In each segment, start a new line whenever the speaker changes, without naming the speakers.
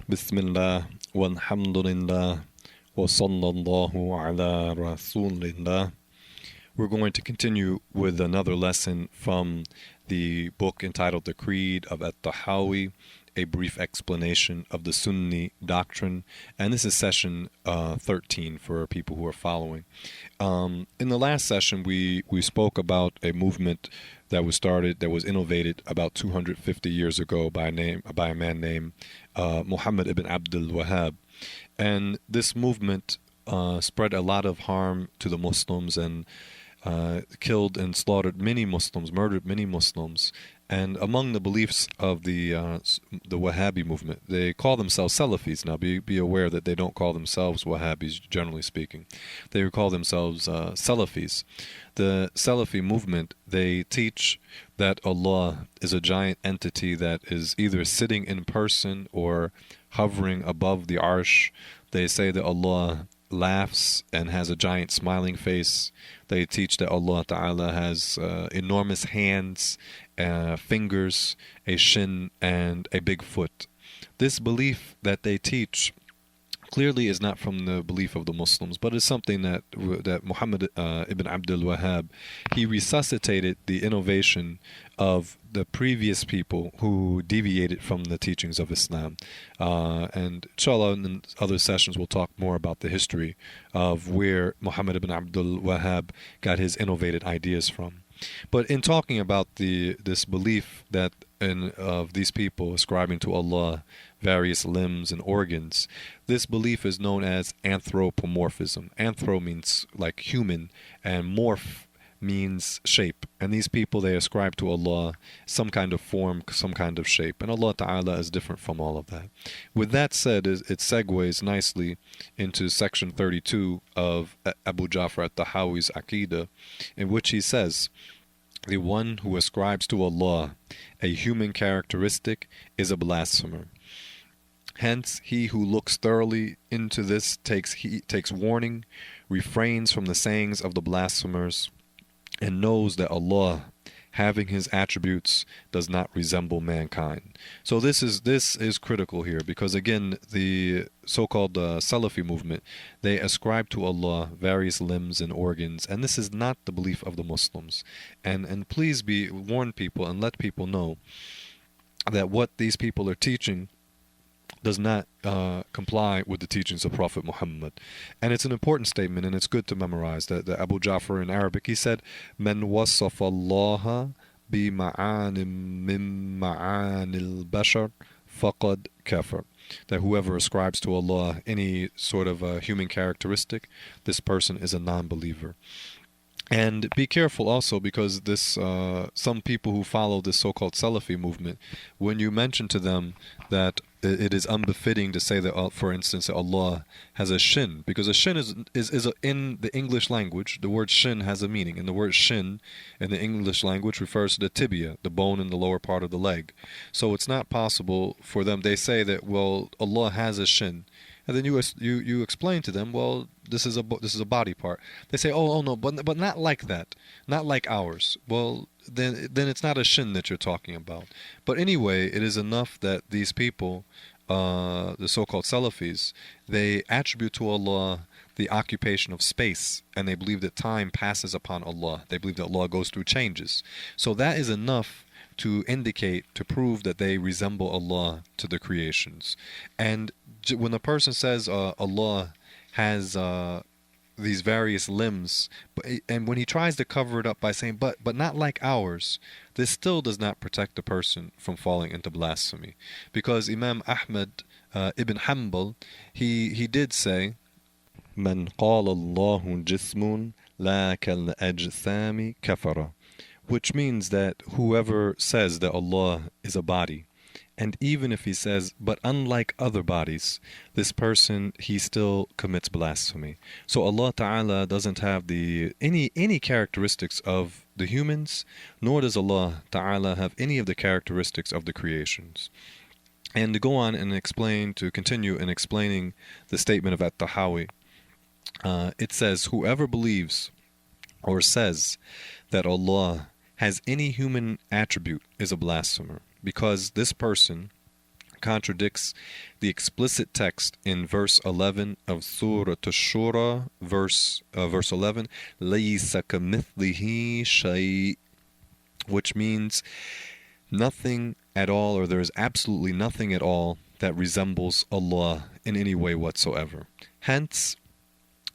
Bismillah, walhamdulillah, wa sallallahu ala rasulillah. We're going to continue with another lesson from the book entitled The Creed of At-Tahawi, a brief explanation of the Sunni doctrine. And this is session 13 for people who are following. In the last session, we spoke about a movement that was innovated about 250 years ago by a man named Muhammad ibn Abdul Wahhab. And this movement spread a lot of harm to the Muslims and killed and slaughtered many Muslims, murdered many Muslims. And among the beliefs of the Wahhabi movement, they call themselves Salafis. Now, be aware that they don't call themselves Wahhabis, generally speaking. They call themselves Salafis. The Salafi movement, they teach that Allah is a giant entity that is either sitting in person or hovering above the arsh. They say that Allah laughs and has a giant smiling face. They teach that Allah Ta'ala has enormous hands, fingers, a shin, and a big foot. This belief that they teach clearly is not from the belief of the Muslims, but is something that Muhammad ibn Abdul Wahhab, he resuscitated the innovation of the previous people who deviated from the teachings of Islam. And inshallah, in other sessions, we'll talk more about the history of where Muhammad ibn Abdul Wahhab got his innovated ideas from. But in talking about this belief that of these people ascribing to Allah various limbs and organs, this belief is known as anthropomorphism. Anthro means like human, and morph means shape. And these people, they ascribe to Allah some kind of form, some kind of shape. And Allah Ta'ala is different from all of that. With that said, it segues nicely into section 32 of Abu Ja'far At-Tahawi's Aqidah, in which he says, "The one who ascribes to Allah a human characteristic is a blasphemer. Hence, he who looks thoroughly into this takes warning, refrains from the sayings of the blasphemers, and knows that Allah, having his attributes, does not resemble mankind." So this is critical here, because again, the so-called Salafi movement, they ascribe to Allah various limbs and organs, and this is not the belief of the Muslims. And please warn people and let people know that what these people are teaching does not comply with the teachings of Prophet Muhammad. And it's an important statement, and it's good to memorize that the Abu Ja'far in Arabic, he said, "Man wasafa Allah bi ma'anim min ma'anil bashar faqad kafar." That whoever ascribes to Allah any sort of human characteristic, this person is a non-believer. And be careful also, because some people who follow this so-called Salafi movement, when you mention to them that it is unbefitting to say that, for instance, that Allah has a shin, because a shin is in the English language, the word shin has a meaning, and the word shin in the English language refers to the tibia, the bone in the lower part of the leg. So it's not possible for them. They say that, well, Allah has a shin. And then you explain to them, well, this is a body part. They say, oh no, but not like that, not like ours. Well, then it's not a shin that you're talking about. But anyway, it is enough that these people, the so-called Salafis, they attribute to Allah the occupation of space, and they believe that time passes upon Allah. They believe that Allah goes through changes. So that is enough to prove that they resemble Allah to the creations. And when a person says Allah has these various limbs, and when he tries to cover it up by saying, but not like ours, this still does not protect the person from falling into blasphemy. Because Imam Ahmad ibn Hanbal, he did say, "Man qala Allahu jismun la kal ajsami kafara," which means that whoever says that Allah is a body, and even if he says, but unlike other bodies, this person, he still commits blasphemy. So Allah Ta'ala doesn't have any characteristics of the humans, nor does Allah Ta'ala have any of the characteristics of the creations. And to go on and continue in explaining the statement of At-Tahawi, it says, whoever believes or says that Allah has any human attribute is a blasphemer, because this person contradicts the explicit text in verse 11 of Surah Ash-Shura, verse 11, لَيْسَ كَمِثْلِهِ شَيْءٍ, which means nothing at all, or there is absolutely nothing at all that resembles Allah in any way whatsoever. Hence,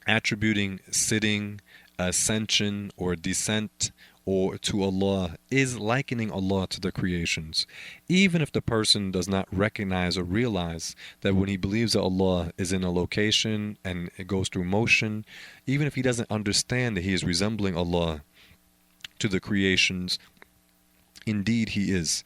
attributing sitting, ascension, or descent or to Allah is likening Allah to the creations, even if the person does not recognize or realize that when he believes that Allah is in a location and it goes through motion, even if he doesn't understand that he is resembling Allah to the creations, indeed he is.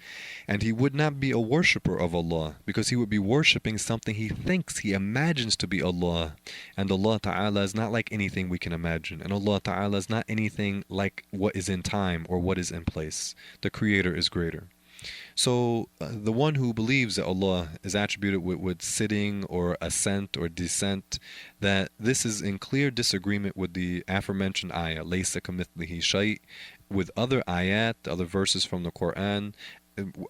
And he would not be a worshipper of Allah, because he would be worshipping something he thinks, he imagines to be Allah. And Allah Ta'ala is not like anything we can imagine. And Allah Ta'ala is not anything like what is in time or what is in place. The Creator is greater. So the one who believes that Allah is attributed with sitting or ascent or descent, that this is in clear disagreement with the aforementioned ayah, لَيْسَ كَمِثْلِهِ شَيْءٍ, with other ayat, other verses from the Quran,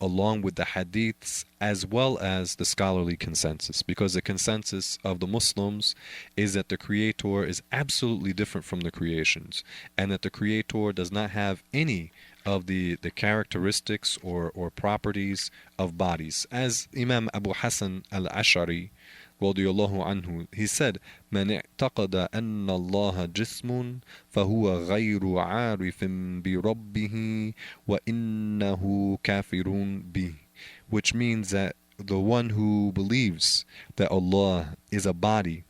along with the hadiths, as well as the scholarly consensus. Because the consensus of the Muslims is that the Creator is absolutely different from the creations, and that the Creator does not have any of the characteristics or properties of bodies. As Imam Abu Hassan al-Ash'ari, radiyallahu anhu, he said, مَنْ اعْتَقَدَ أَنَّ اللَّهَ جِسْمٌ فَهُوَ غَيْرُ عَارِفٍ بِرَبِّهِ وَإِنَّهُ كَافِرٌ بِهِ, which means that the one who believes that Allah is a body,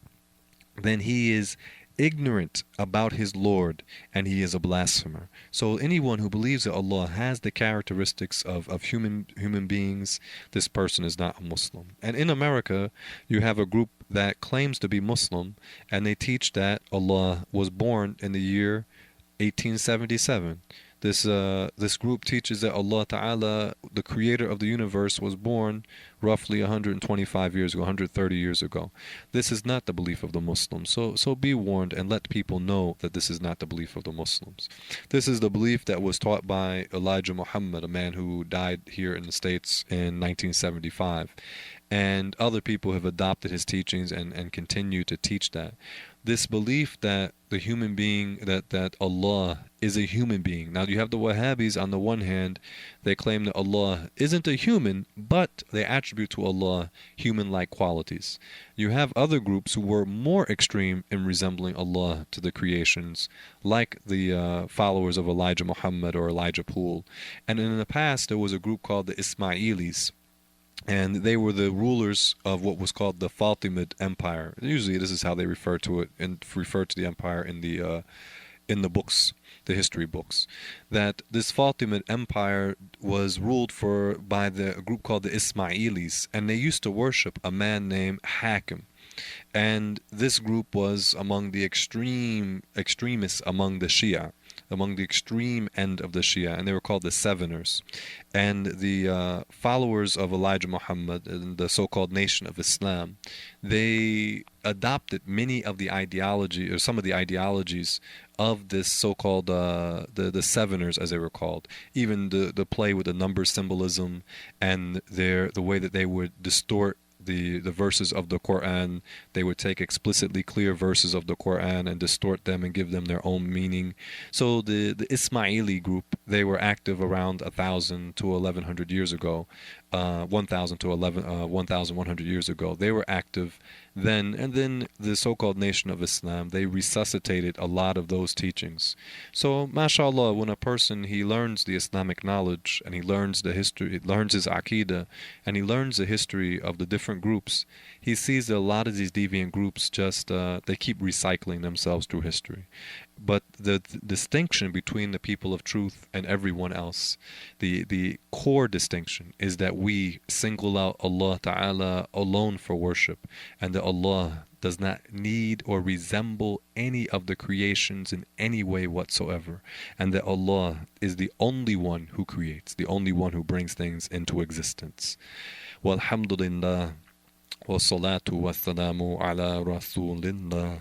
then he is ignorant about his Lord, and he is a blasphemer. So anyone who believes that Allah has the characteristics of human beings, this person is not a Muslim. And in America, you have a group that claims to be Muslim, and they teach that Allah was born in the year 1877. This group teaches that Allah Ta'ala, the creator of the universe, was born roughly 125 years ago, 130 years ago. This is not the belief of the Muslims. So be warned and let people know that this is not the belief of the Muslims. This is the belief that was taught by Elijah Muhammad, a man who died here in the States in 1975. And other people have adopted his teachings and continue to teach that. This belief that the human being, that Allah is a human being. Now you have the Wahhabis on the one hand, they claim that Allah isn't a human, but they attribute to Allah human-like qualities. You have other groups who were more extreme in resembling Allah to the creations, like the followers of Elijah Muhammad or Elijah Poole. And in the past there was a group called the Ismailis, and they were the rulers of what was called the Fatimid Empire. Usually this is how they refer to it, and refer to the empire in the books, the history books. That this Fatimid Empire was ruled by a group called the Ismailis, and they used to worship a man named Hakim. And this group was among the extremists among the Shia, among the extreme end of the Shia, and they were called the Seveners. And the followers of Elijah Muhammad and the so-called Nation of Islam, they adopted many of the ideology, or some of the ideologies of this so-called the Seveners, as they were called. Even the play with the number symbolism, and the way that they would distort the verses of the Quran. They would take explicitly clear verses of the Quran and distort them and give them their own meaning. So the Ismaili group, they were active around 1,000 to 1,100 years ago, 1,000 to 1,100 years ago. They were active then, and then the so-called Nation of Islam, they resuscitated a lot of those teachings. So, mashallah, when a person, he learns the Islamic knowledge, and he learns the history, he learns his Aqidah, and he learns the history of the different groups, he sees that a lot of these deviant groups just, they keep recycling themselves through history. But the distinction between the people of truth and everyone else, the core distinction, is that we single out Allah Ta'ala alone for worship, and that Allah does not need or resemble any of the creations in any way whatsoever, and that Allah is the only one who creates, the only one who brings things into existence. Walhamdulillah, wa salatu wa salamu ala rasulillah.